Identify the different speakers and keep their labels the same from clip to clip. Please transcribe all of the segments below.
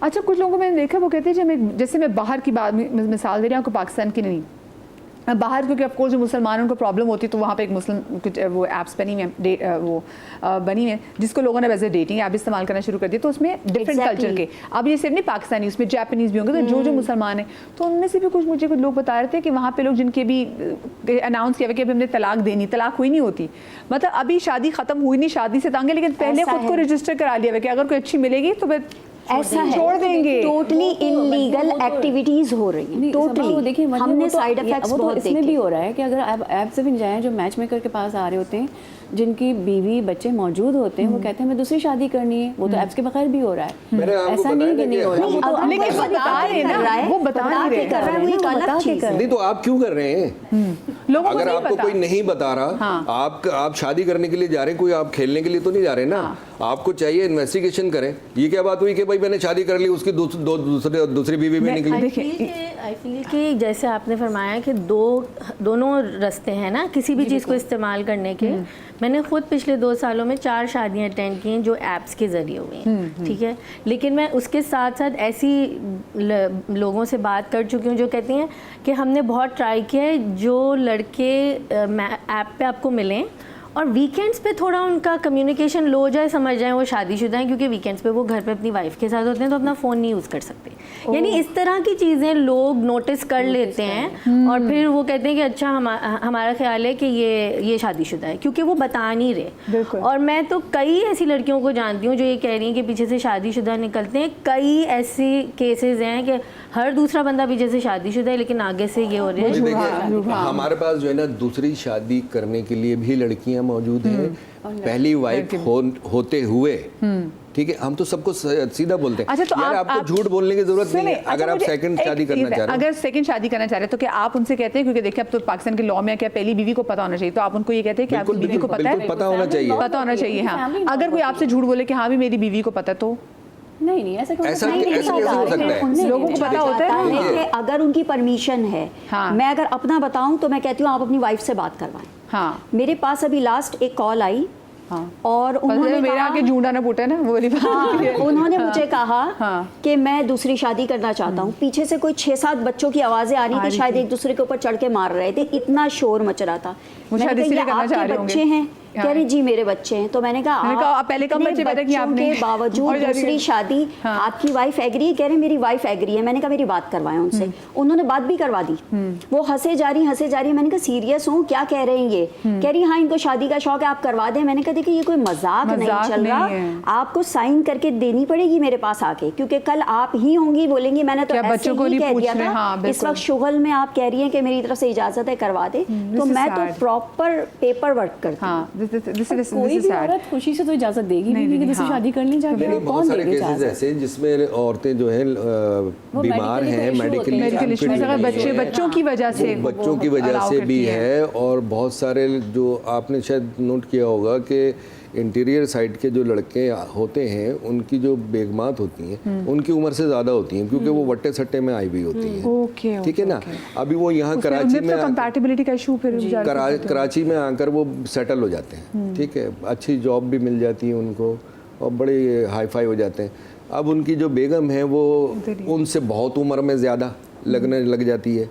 Speaker 1: अच्छा, कुछ लोगों को मैंने देखा वो कहते हैं जैसे मैं बाहर की बात मिसाल दे रही हूँ, पाकिस्तान की नहीं, बाहर, क्योंकि ऑफकोर्स जो मुसलमानों को प्रॉब्लम होती है तो वहाँ पे एक मुस्लिम कुछ वो ऐप्स बनी हुई हैं जिसको लोगों ने वैसे डेटिंग ऐप इस्तेमाल करना शुरू कर दिया, तो उसमें डिफरेंट कल्चर के, अब ये सिर्फ नहीं पाकिस्तानी, उसमें जापानीज़ भी होंगे, तो जो मुसलमान हैं, तो उनमें से भी कुछ लोग बता रहे थे कि वहाँ पे लोग जिनके भी अनाउंस किया हुआ कि अभी हमने तलाक देनी, तलाक हुई नहीं होती, मतलब अभी शादी खत्म हुई नहीं, शादी से तंग है, लेकिन पहले खुद को रजिस्टर करा लिया हुआ कि अगर कोई अच्छी मिलेगी तो फिर
Speaker 2: ऐसा
Speaker 1: छोड़ देंगे।
Speaker 2: टोटली इलीगल एक्टिविटीज हो रही हैं, टोटली। हमने साइड इफेक्ट्स बहुत देखे।
Speaker 3: इसमें भी हो रहा है कि अगर आप ऐप से भी जाएं, जो मैच मेकर के पास आ रहे होते हैं, जिनकी बीवी बच्चे मौजूद होते हैं, वो कहते हैं हमें दूसरी शादी करनी है, वो तो ऐप्स के बगैर भी हो रहा है। ऐसा नहीं कि नहीं हो रहा,
Speaker 1: लेकिन बता रहे हैं, वो बता नहीं
Speaker 2: कर रहा है, वो एक अलग चीज है।
Speaker 4: नहीं तो आप क्यों कर रहे हैं? अगर आपको कोई नहीं बता रहा, आप शादी करने के लिए जा रहे हैं, कोई आप खेलने के लिए तो नहीं जा रहे ना। आपको चाहिए इन्वेस्टिगेशन करें, ये क्या बात हुई कि भाई मैंने शादी कर ली, उसकी दूसरी बीवी भी निकली।
Speaker 5: आई फील कि जैसे आपने फरमाया कि दोनों रास्ते हैं ना किसी भी चीज़ को इस्तेमाल करने के। मैंने खुद पिछले 2 सालों में 4 शादियां अटेंड की हैं जो ऐप्स के ज़रिए हुई हैं, ठीक है। लेकिन मैं उसके साथ साथ ऐसी लोगों से बात कर चुकी हूँ जो कहती हैं कि हमने बहुत ट्राई किया है, जो लड़के ऐप पे आपको मिलें और वीकेंड्स पे थोड़ा उनका कम्युनिकेशन लो जाए, समझ जाए वो शादीशुदा हैं, क्योंकि वीकेंड्स पे वो घर पे अपनी वाइफ के साथ होते हैं तो अपना फ़ोन नहीं यूज़ कर सकते। यानी इस तरह की चीज़ें लोग नोटिस कर लेते हैं और फिर वो कहते हैं कि अच्छा हमारा ख्याल है कि ये शादीशुदा है, क्योंकि वो बता नहीं रहे। और मैं तो कई ऐसी लड़कियों को जानती हूँ जो ये कह रही हैं कि पीछे से शादीशुदा निकलते हैं। कई ऐसे केसेस हैं कि हर दूसरा बंदा पीछे से शादीशुदा है लेकिन आगे से ये हो रहे हैं।
Speaker 4: हमारे पास जो है ना दूसरी शादी करने के लिए भी लड़कियां मौजूद हैं, पहली वाइफ होते हुए, ठीक है। हम तो सबको सीधा बोलते हैं।
Speaker 1: अच्छा, तो
Speaker 4: यार आपको झूठ बोलने की जरूरत नहीं है। अगर आप सेकंड शादी करना चाह रहे हैं,
Speaker 1: अगर सेकंड शादी करना चाह रहे हैं तो क्या आप उनसे कहते हैं, क्योंकि देखिए अब तो पाकिस्तान के लॉ में क्या पहली बीवी को पता होना चाहिए, तो आप उनको ये कहते हैं कि आपकी बीवी को पता है?
Speaker 4: पता होना चाहिए,
Speaker 1: पता होना चाहिए। हाँ, अगर कोई आपसे झूठ बोले कि हाँ भी मेरी बीवी को पता, तो
Speaker 3: नहीं ऐसा
Speaker 4: कैसे हो सकता है?
Speaker 1: लोगों को पता होता है
Speaker 2: कि अगर उनकी परमिशन है। मैं अगर अपना बताऊं तो मैं कहती हूँ आप अपनी वाइफ से बात करवाएं।
Speaker 1: हाँ,
Speaker 2: मेरे पास अभी लास्ट एक कॉल आई। हाँ, और उन्होंने
Speaker 1: मेरे आगे झूठा ना फूटे ना, वो वाली बात।
Speaker 2: हाँ, उन्होंने मुझे कहा कि मैं दूसरी शादी करना चाहता हूँ। पीछे से कोई 6-7 बच्चों की आवाजें आ रही थी, शायद एक दूसरे के ऊपर चढ़ के मार रहे थे, इतना शोर मच रहा था। मैंने कहा आपके बच्चे हैं? कह रही जी मेरे बच्चे हैं। तो मैंने कहा
Speaker 1: पहले कम बच्चे पैदा किए आपने,
Speaker 2: के बावजूद दूसरी शादी आपकी वाइफ एग्री है? कह रहे मेरी वाइफ एग्री है। मैंने कहा मेरी बात करवाएं उनसे। उन्होंने बात भी करवा दी। वो हंसे जा रही। मैंने कहा सीरियस हूँ, क्या कह रहे हैं ये? कह रही हाँ इनको शादी का शौक है, आप करवा दें। मैंने कहा देखिए ये कोई मजाक नहीं चल रहा, आपको साइन करके देनी पड़ेगी मेरे पास आके, क्योंकि कल आप ही होंगी बोलेंगी मैंने तो ऐसे ही कह दिया था। इस वक्त शुगल में आप कह रही हैं कि मेरी तरफ से इजाजत है, करवा दे। तो मैं तो प्रॉपर पेपर वर्क करती हूँ।
Speaker 3: कोई भी औरत खुशी से तो इजाजत देगी नहीं कि दूसरी शादी करनी चाहिए।
Speaker 4: बहुत सारे केसेस ऐसे जिसमें औरतें जो है बीमार हैं, मेडिकल इश्यूज,
Speaker 1: बच्चों की वजह से
Speaker 4: भी है। और बहुत सारे जो आपने शायद नोट किया होगा कि इंटीरियर साइड के जो लड़के होते हैं उनकी जो बेगमात होती हैं उनकी उम्र से ज़्यादा होती हैं, क्योंकि वो वट्टे सट्टे में आई हुई होती हैं। ठीक है ना। अभी वो यहाँ कराची में
Speaker 1: कंपैटिबिलिटी का इशू, फिर
Speaker 4: कराची में आकर वो सेटल हो जाते हैं, ठीक है, अच्छी जॉब भी मिल जाती है उनको और बड़े हाई फाई हो जाते हैं। अब उनकी जो बेगम है वो उनसे बहुत उम्र में ज़्यादा लगने लग जाती है,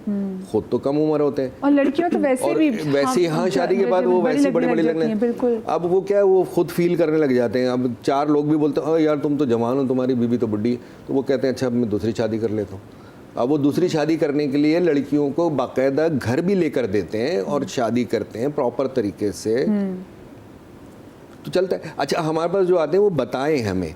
Speaker 4: खुद तो कम उम्र होते हैं
Speaker 1: और लड़कियां तो वैसे
Speaker 4: हाँ शादी के बाद वो वैसी बड़ी बड़ी लगने हैं। अब वो क्या है, वो खुद फील करने लग जाते हैं। अब 4 लोग भी बोलते हैं यार तुम तो जवान हो, तुम्हारी बीवी तो बुढ़ी, तो वो कहते हैं अच्छा अब मैं दूसरी शादी कर लेता हूँ। अब वो दूसरी शादी करने के लिए लड़कियों को बाकायदा घर भी लेकर देते हैं और शादी करते हैं प्रॉपर तरीके से, तो चलता है। अच्छा हमारे पास जो आते हैं वो बताएं हमें,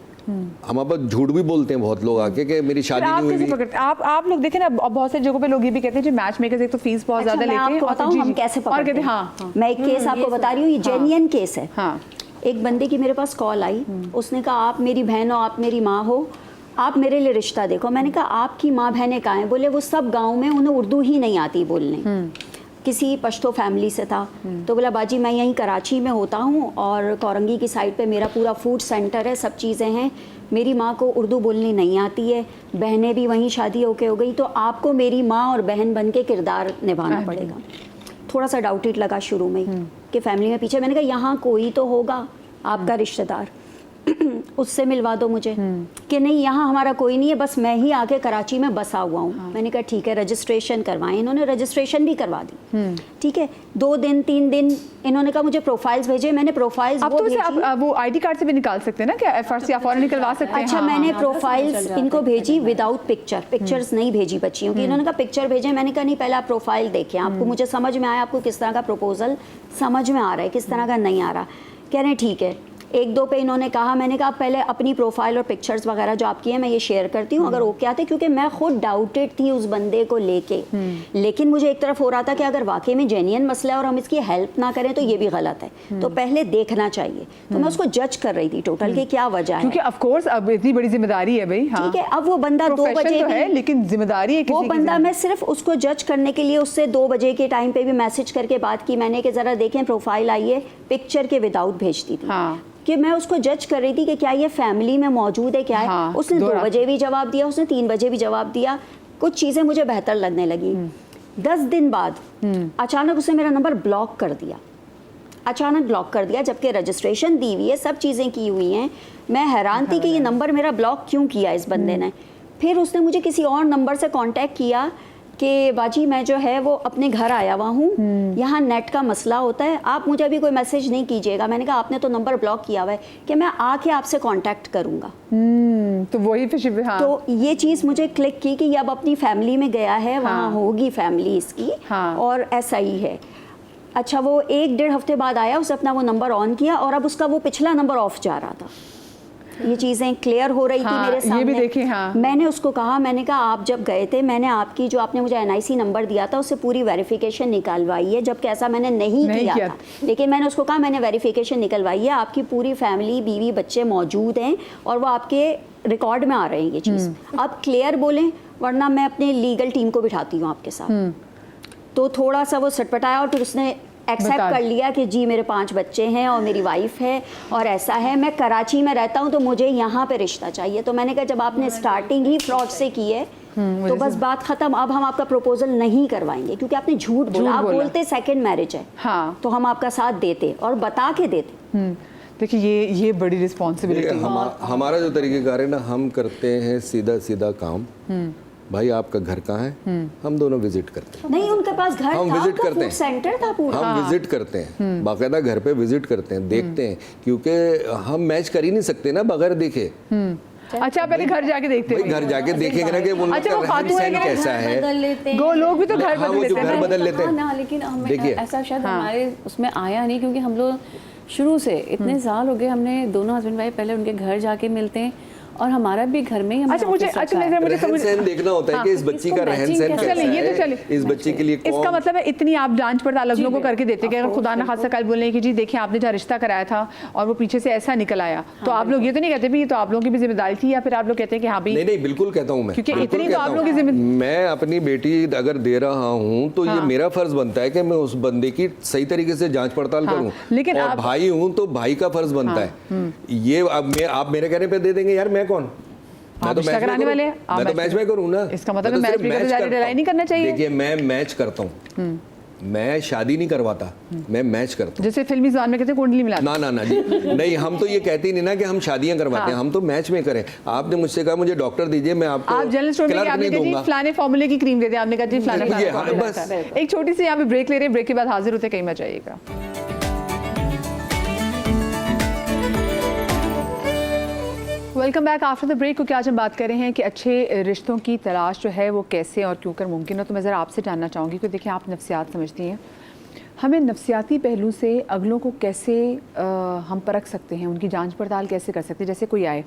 Speaker 4: हमारे पास झूठ भी बोलते हैं बहुत लोग आके कि मेरी शादी नहीं हुई।
Speaker 1: आप लोग देखें ना, बहुत से जगहों पे लोग ये भी कहते हैं जो मैच मेकर्स एक तो फीस बहुत ज्यादा लेते हैं।
Speaker 2: हम कैसे पकड़ते हैं? हाँ, मैं एक केस आपको बता रही हूँ, ये जेन्युइन केस है। एक बंदे की मेरे पास कॉल आई, उसने कहा आप मेरी बहन हो, आप मेरी माँ हो, आप मेरे लिए रिश्ता देखो। मैंने कहा आपकी माँ बहनें कहाँ हैं? बोले वो सब गाँव में, उन्हें उर्दू ही नहीं आती बोलने, किसी पश्तो फैमिली से था। तो बोला बाजी मैं यहीं कराची में होता हूँ और कोरंगी की साइड पे मेरा पूरा फूड सेंटर है, सब चीज़ें हैं, मेरी माँ को उर्दू बोलनी नहीं आती है, बहनें भी वहीं शादी होके हो गई, तो आपको मेरी माँ और बहन बन के किरदार निभाना पड़ेगा। थोड़ा सा डाउटेड लगा शुरू में कि फैमिली में पीछे। मैंने कहा यहाँ कोई तो होगा आपका रिश्तेदार। उससे मिलवा दो मुझे, कि नहीं यहाँ हमारा कोई नहीं है, बस मैं ही आके कराची में बसा हुआ हूँ। मैंने कहा ठीक है, रजिस्ट्रेशन करवाएं। इन्होंने रजिस्ट्रेशन भी करवा दी, ठीक है। 2 दिन 3 दिन इन्होंने कहा मुझे प्रोफाइल्स भेजे, मैंने प्रोफाइल्स
Speaker 1: अब तो उसे आप वो आईडी कार्ड से भी निकाल सकते हैं ना क्या, एफआरसी या फॉरन निकलवा सकते हैं?
Speaker 2: अच्छा, मैंने प्रोफाइल्स इनको भेजी विदाउट पिक्चर्स नहीं भेजी बच्चियों की। इन्होंने कहा पिक्चर भेजे, मैंने कहा नहीं, पहले आप प्रोफाइल देखें, आपको मुझे समझ में आया, आपको किस तरह का प्रपोजल समझ में आ रहा है, किस तरह का नहीं आ रहा। कह रहे हैं ठीक है। 1-2 पे इन्होंने कहा, मैंने कहा पहले अपनी प्रोफाइल और पिक्चर्स वगैरह जो आपकी है मैं ये शेयर करती हूँ, अगर ओके आते, क्योंकि मैं खुद डाउटेड थी उस बंदे को लेके। लेकिन मुझे एक तरफ हो रहा था कि अगर वाकई में जेन्युइन मसला है और हम इसकी हेल्प ना करें तो ये भी गलत है, तो पहले देखना चाहिए। तो मैं उसको जज कर रही थी टोटल कि क्या वजह है,
Speaker 1: क्योंकि ऑफ कोर्स अब इतनी बड़ी जिम्मेदारी है भाई।
Speaker 2: ठीक है, अब वो बंदा 2 बजे
Speaker 1: तो है, लेकिन जिम्मेदारी है
Speaker 2: वो बंदा, मैं सिर्फ उसको जज करने के लिए उससे 2 बजे के टाइम पे भी मैसेज करके बात की मैंने कि ज़रा देखें प्रोफाइल आई है, पिक्चर के विदाउट भेजती थी। कि मैं उसको जज कर रही थी कि क्या ये फैमिली में मौजूद है, क्या है। उसने 2 बजे भी जवाब दिया, उसने 3 बजे भी जवाब दिया, कुछ चीज़ें मुझे बेहतर लगने लगी। 10 दिन बाद अचानक उसने मेरा नंबर ब्लॉक कर दिया, अचानक ब्लॉक कर दिया, जबकि रजिस्ट्रेशन दी हुई है, सब चीज़ें की हुई हैं। मैं हैरान थी कि ये नंबर मेरा ब्लॉक क्यों किया इस बंदे ने। फिर उसने मुझे किसी और नंबर से कांटेक्ट किया कि बाजी मैं जो है वो अपने घर आया हुआ हूँ, यहाँ नेट का मसला होता है, आप मुझे अभी कोई मैसेज नहीं कीजिएगा। मैंने कहा आपने तो नंबर ब्लॉक किया हुआ है, कि मैं आके आपसे कांटेक्ट करूँगा।
Speaker 1: तो वही फिर हाँ।
Speaker 2: तो ये चीज़ मुझे क्लिक की कि ये अब अपनी फैमिली में गया है, वहाँ होगी फैमिली इसकी, और ऐसा ही है। अच्छा, वो 1-1.5 हफ्ते बाद आया, उसने अपना वो नंबर ऑन किया और अब उसका वो पिछला नंबर ऑफ जा रहा था। ये चीज़ें क्लियर हो रही थी मेरे सामने।
Speaker 1: ये भी देखिए।
Speaker 2: मैंने उसको कहा, मैंने कहा आप जब गए थे, मैंने आपकी जो आपने मुझे NIC नंबर दिया था उससे पूरी वेरिफिकेशन निकलवाई है, जबकि ऐसा मैंने नहीं किया था। लेकिन मैंने उसको कहा मैंने वेरिफिकेशन निकलवाई है, आपकी पूरी फैमिली, बीवी बच्चे मौजूद हैं और वो आपके रिकॉर्ड में आ रहे हैं ये चीज़। अब क्लियर बोलें, वरना मैं अपने लीगल टीम को बिठाती हूँ आपके साथ। तो थोड़ा सा वो सटपटाया और फिर उसने एक्सेप्ट कर लिया कि जी मेरे 5 बच्चे हैं और मेरी वाइफ है और ऐसा है, मैं कराची में रहता हूँ तो मुझे यहाँ पे रिश्ता चाहिए। तो मैंने कहा जब आपने स्टार्टिंग ही फ्रॉड से की है तो बस बात खत्म, अब हम आपका प्रपोजल नहीं करवाएंगे, क्योंकि आपने झूठ बोला। आप बोलते सेकंड मैरिज है, तो हम आपका साथ देते और बता के देते।
Speaker 1: देखिए ये बड़ी रिस्पॉन्सिबिलिटी।
Speaker 4: हमारा जो तरीक़ेकार है ना, हम करते हैं सीधा सीधा काम। भाई आपका घर कहाँ है, हम दोनों विजिट करते हैं।
Speaker 2: नहीं, उनके पास घर
Speaker 4: हम
Speaker 2: था,
Speaker 4: विजिट करते हैं,
Speaker 2: सेंटर था पूरा।
Speaker 4: हम विजिट करते हैं, बाकायदा घर पे विजिट करते हैं, देखते हैं, क्योंकि हम मैच कर ही नहीं सकते ना बगैर देखे।
Speaker 1: अच्छा, पहले घर जाके देखते हैं,
Speaker 4: घर जाके देखेंगे ना कि उनका रहन-सहन कैसा है।
Speaker 1: दो लोग भी तो घर
Speaker 4: बदल लेते हैं, घर बदल लेते हैं
Speaker 3: ना, लेकिन हमें ऐसा शायद हमारे उसमें आया नहीं, क्योंकि हम लोग शुरू से इतने साल हो गए, हमने दोनों हस्बैंड वाइफ पहले उनके घर जाके मिलते हैं और हमारा भी घर में ही।
Speaker 1: अच्छा, मुझे
Speaker 4: रहन-सहन देखना होता है कि इस बच्ची का रहन-सहन कैसा है, इस बच्चे के लिए
Speaker 1: इसका मतलब है इतनी आप जांच पड़ताल लोगों को करके देते हैं कि अगर खुदा न खासा कल बोलने की जी देखिए आपने जहाँ रिश्ता कराया था और वो पीछे से ऐसा निकल आया, तो आप लोग ये तो नहीं कहते भी ये तो आप लोगों की भी जिम्मेदारी थी, या फिर आप लोग कहते हैं कि हाँ भाई?
Speaker 4: नहीं, बिल्कुल कहता हूँ मैं,
Speaker 1: क्योंकि इतनी तो आप लोगों की जिम्मेदारी।
Speaker 4: मैं अपनी बेटी अगर दे रहा हूँ तो ये मेरा फर्ज बनता है कि मैं उस बंदे की सही तरीके से जांच पड़ताल करूँ।
Speaker 1: लेकिन
Speaker 4: और भाई हूँ तो भाई का फर्ज बनता है। ये अब आप मेरे कहने पे दे देंगे यार, मैं कौन? मैं तो मैच में करूँ ना।
Speaker 1: इसका मतलब मैच नहीं करना चाहिए।
Speaker 4: देखिए मैं मैच करता हूँ, मैं शादी नहीं करवाता, मैं मैच करता हूँ।
Speaker 1: जैसे फिल्मी ज़बान में कहते हैं कुंडली मिला।
Speaker 4: ना जी, नहीं, हम तो ये कहते ही नहीं ना कि हम शादियां करवाते हैं, हम तो मैच में करें। आपने मुझसे कहा मुझे डॉक्टर दीजिए, मैं आपको
Speaker 1: आप जनरल स्टोर में आपने कहा जी फलाने फॉर्मूले की क्रीम दे दे, आपने कहा जी फलाना। बस एक छोटी सी यहाँ पे ब्रेक ले रहे हैं, ब्रेक के बाद हाजिर होते, कहीं मत जाइएगा। Welcome back after the break. क्योंकि आज हम बात कर रहे हैं कि अच्छे रिश्तों की तलाश जो है वो कैसे और क्यों कर मुमकिन हो। तो मैं ज़रा आपसे जानना चाहूँगी कि देखिए आप नफ्सियात समझती हैं, हमें नफ्सियाती पहलू से अगलों को कैसे हम परख सकते हैं, उनकी जांच पड़ताल कैसे कर सकते हैं? जैसे कोई आए,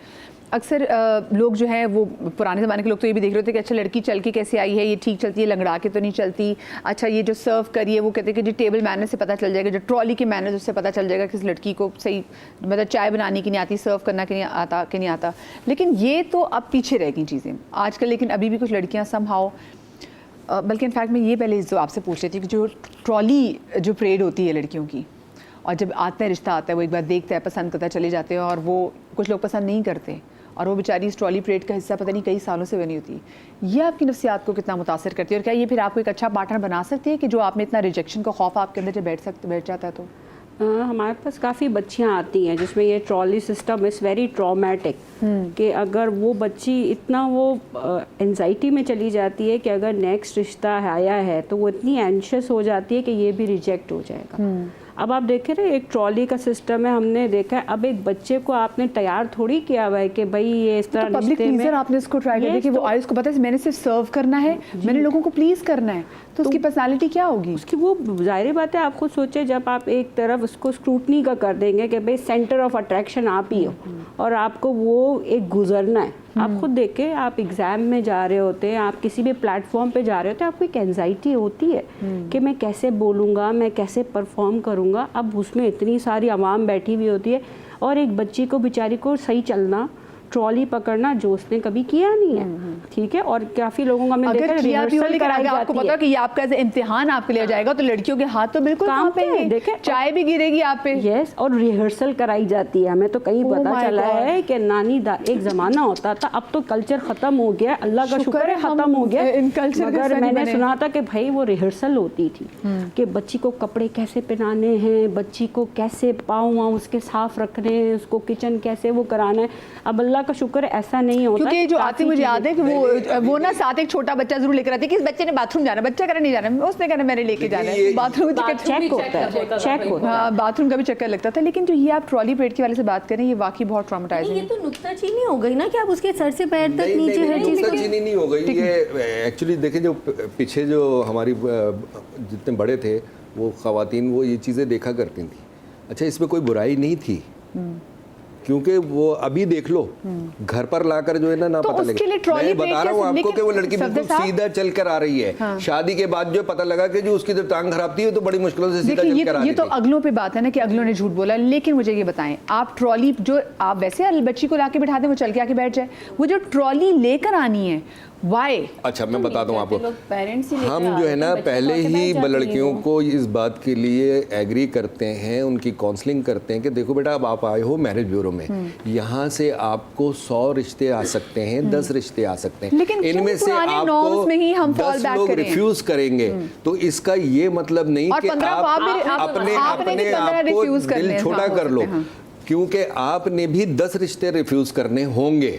Speaker 1: अक्सर लोग जो है वो पुराने ज़माने के लोग तो ये भी देख रहे होते हैं कि अच्छा लड़की चल के कैसे आई है, ये ठीक चलती है, लंगड़ा के तो नहीं चलती। अच्छा ये जो सर्व करिए, वो कहते हैं कि जो टेबल मैनर से पता चल जाएगा, जो ट्रॉली के मैनर उससे पता चल जाएगा कि इस लड़की को सही मतलब चाय बनाने की नहीं आती, सर्व करना कि नहीं आता। लेकिन ये तो अब पीछे रह गई चीज़ें आजकल। लेकिन अभी भी कुछ लड़कियाँ समहाउ, बल्कि इनफैक्ट मैं ये पहले जो आपसे पूछ रही थी कि जो ट्रॉली जो परेड होती है लड़कियों की, और जब आता है रिश्ता आता है वो एक बार देखता है, पसंद करता है, चले जाते हैं, और वो कुछ लोग पसंद नहीं करते और वो बेचारी इस ट्रॉली परेड का हिस्सा पता नहीं कई सालों से बनी होती है। ये आपकी नफ्सियात को कितना मुतासर करती है, और क्या ये फिर आपको एक अच्छा पार्टनर बना सकती है कि जो आप में इतना रिजेक्शन का खौफ आपके अंदर जब बैठ जाता है? तो
Speaker 6: हमारे पास काफ़ी बच्चियां आती हैं जिसमें ये trolley system is very traumatic, कि अगर वो बच्ची इतना वो एंजाइटी में चली जाती है कि अगर नेक्स्ट रिश्ता आया है तो वो इतनी एंशियस हो जाती है कि ये भी रिजेक्ट हो जाएगा। अब आप देखें ना, एक ट्रॉली का सिस्टम है, हमने देखा है। अब एक बच्चे को आपने तैयार थोड़ी किया हुआ है कि भाई ये इस तरह
Speaker 1: पब्लिक प्लीजर आपने इसको ट्राई किया कि वो उसको पता है मैंने सिर्फ सर्व करना है, मैंने लोगों को प्लीज करना है, तो उसकी पर्सनालिटी क्या होगी?
Speaker 6: उसकी वो जाहिर बात है, आप खुद सोचे जब आप एक तरफ उसको स्क्रूटनी का कर देंगे कि भाई सेंटर ऑफ अट्रैक्शन आप ही हो और आपको वो एक गुजरना है। आप खुद देखें, आप एग्ज़ाम में जा रहे होते हैं, आप किसी भी प्लेटफॉर्म पे जा रहे होते हैं, आपको एक एंजाइटी होती है कि मैं कैसे बोलूँगा, मैं कैसे परफॉर्म करूँगा। अब उसमें इतनी सारी आवाम बैठी हुई होती है और एक बच्ची को बेचारी को सही चलना, ट्रॉली पकड़ना जो उसने कभी किया नहीं है, ठीक है। और काफ़ी लोगों का मैं देखा रिहर्सल कराई
Speaker 1: आपको
Speaker 6: जाती
Speaker 1: पता
Speaker 6: है
Speaker 1: कि ये आपका ऐसे इम्तिहान आपके लिए जाएगा तो लड़कियों के हाथ तो बिल्कुल कांपेंगे,
Speaker 6: देखें
Speaker 1: चाय भी गिरेगी आप पे।
Speaker 6: यस, और रिहर्सल कराई जाती है। हमें तो कहीं पता चला है कि एक ज़माना होता था, अब तो कल्चर ख़त्म हो गया, अल्लाह का शुक्र है ख़त्म हो गया। मगर मैंने सुना था कि भाई वो रिहर्सल होती थी कि बच्ची को कपड़े कैसे पहनाने हैं, बच्ची को कैसे पाँव वाँव उसके साफ रखने हैं, उसको किचन कैसे वो कराना है। अब अल्लाह का शुक्र है ऐसा नहीं होता,
Speaker 1: क्योंकि जो आती मुझे याद है कि वो ना साथ एक छोटा बच्चा जरूर लेकर आती है कि इस बच्चे ने बाथरूम जाना, बच्चा करे नहीं जाना, उसने कहना मैंने लेके जाना है, बाथरूम
Speaker 6: चेक होता है।
Speaker 1: हाँ, बाथरूम का भी चक्कर लगता था। लेकिन जो ये आप ट्रॉली परेड के वाले से बात करें, ये वाकई बहुत ट्रॉमेटाइजिंग
Speaker 5: ये तो नुक्ताचीनी हो गई ना कि आप उसके सर से पैर तक नीचे हर चीज
Speaker 4: नुक्ताचीनी नहीं हो गई। ये एक्चुअली देखें, जो पीछे जो हमारी जितने बड़े थे वो ख़वातीन वो ये चीज़ें देखा करती थी। अच्छा, इसमें कोई बुराई नहीं थी, क्योंकि वो अभी देख लो घर पर लाकर जो है ना
Speaker 1: तो
Speaker 4: पता
Speaker 1: उसके लिए
Speaker 4: लगे।
Speaker 1: ट्रॉली
Speaker 4: मैं बता रहा हूँ आपको कि वो लड़की
Speaker 1: सफदर
Speaker 4: बिल्कुल
Speaker 1: साहब,
Speaker 4: सीधा चल कर आ रही है।
Speaker 1: हाँ।
Speaker 4: शादी के बाद जो पता लगा कि जो उसकी जो टांग खराब थी तो बड़ी मुश्किलों से सीधा
Speaker 1: देखिए
Speaker 4: चल कर आ
Speaker 1: ये
Speaker 4: रही
Speaker 1: तो
Speaker 4: थी।
Speaker 1: अगलों पे बात है ना कि अगलों ने झूठ बोला। लेकिन मुझे ये बताएं, आप ट्रॉली जो आप वैसे बच्ची को लाके बिठा दें वो चल के आके बैठ जाए, वो जो ट्रॉली लेकर आनी है वाई?
Speaker 4: अच्छा, मैं बता दूं आपको,
Speaker 3: पेरेंट्स ही लेकर
Speaker 4: हम
Speaker 3: आ
Speaker 4: जो
Speaker 3: रहे
Speaker 4: है ना
Speaker 3: हैं, बच्चे
Speaker 4: पहले
Speaker 3: को
Speaker 4: ही
Speaker 3: बैठ जाती
Speaker 4: लड़कियों
Speaker 3: हैं वो।
Speaker 4: को इस बात के लिए एग्री करते हैं, उनकी काउंसलिंग करते हैं कि देखो बेटा, अब आप आए हो मैरिज ब्यूरो में, यहाँ से आपको 100 रिश्ते आ सकते हैं, 10 रिश्ते आ सकते हैं,
Speaker 1: लेकिन क्यों
Speaker 4: इनमें से
Speaker 1: पुराने
Speaker 4: आपको
Speaker 1: norms में ही हम fall
Speaker 4: 10
Speaker 1: back
Speaker 4: लोग
Speaker 1: करें?
Speaker 4: रिफ्यूज करेंगे। तो इसका ये मतलब नहीं
Speaker 1: और
Speaker 4: कि
Speaker 1: 15 को आप भी- आप-
Speaker 4: अपने
Speaker 1: आपने भी 15
Speaker 4: आप को
Speaker 1: refuse करने
Speaker 4: दिल
Speaker 1: हैं,
Speaker 4: छोटा
Speaker 1: हाँ, हो
Speaker 4: कर लो,
Speaker 1: सकते हैं, हाँ।
Speaker 4: क्योंकि आपने भी 10 रिश्ते रिफ्यूज करने होंगे।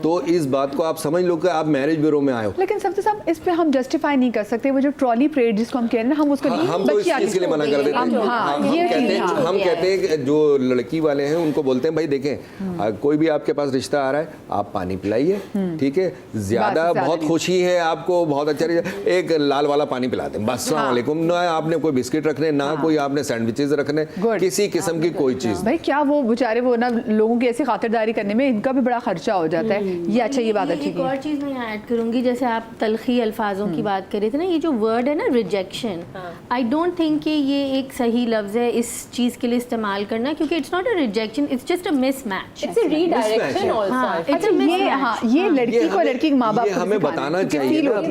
Speaker 4: तो इस बात को आप समझ लो कि आप मैरिज ब्यूरो में आए हो।
Speaker 1: लेकिन सबसे साहब इस पे हम जस्टिफाई नहीं कर सकते। वो जो ट्रॉली परेड जिसको हम कह रहे हैं ना, हम उसको नहीं,
Speaker 4: हम तो इस चीज़ के लिए मना कर देते हैं। हम कहते हैं कि जो लड़की वाले हैं उनको बोलते हैं भाई देखें, कोई भी आपके पास रिश्ता आ रहा है, आप पानी पिलाइए, ठीक है, ज्यादा बहुत खुशी है आपको, बहुत अच्छा एक लाल वाला पानी पिलाते हैं बस, अस्सलाम वालेकुम। ना आपने कोई बिस्किट रखने, ना कोई आपने सैंडविचेस रखने, किसी किस्म की कोई चीज़।
Speaker 1: भाई क्या वो बेचारे वो ना लोगों की ऐसी खातिरदारी करने में इनका भी बड़ा खर्चा हो जाता है। ये अच्छा, ये बात अच्छी
Speaker 5: एक और चीज़ मैं यहाँ ऐड करूँगी, जैसे आप तलखी अल्फाजों की बात कर रहे थे ना, ये जो वर्ड है ना रिजेक्शन, आई डोंट थिंक कि ये एक सही लफ्ज़ है इस चीज़ के लिए इस्तेमाल करना, क्योंकि it's not a rejection, it's just a mismatch.
Speaker 3: It's a redirection also.
Speaker 1: ये लड़की को लड़की के माँ बाप
Speaker 4: हमें बताना चाहिए ना अपने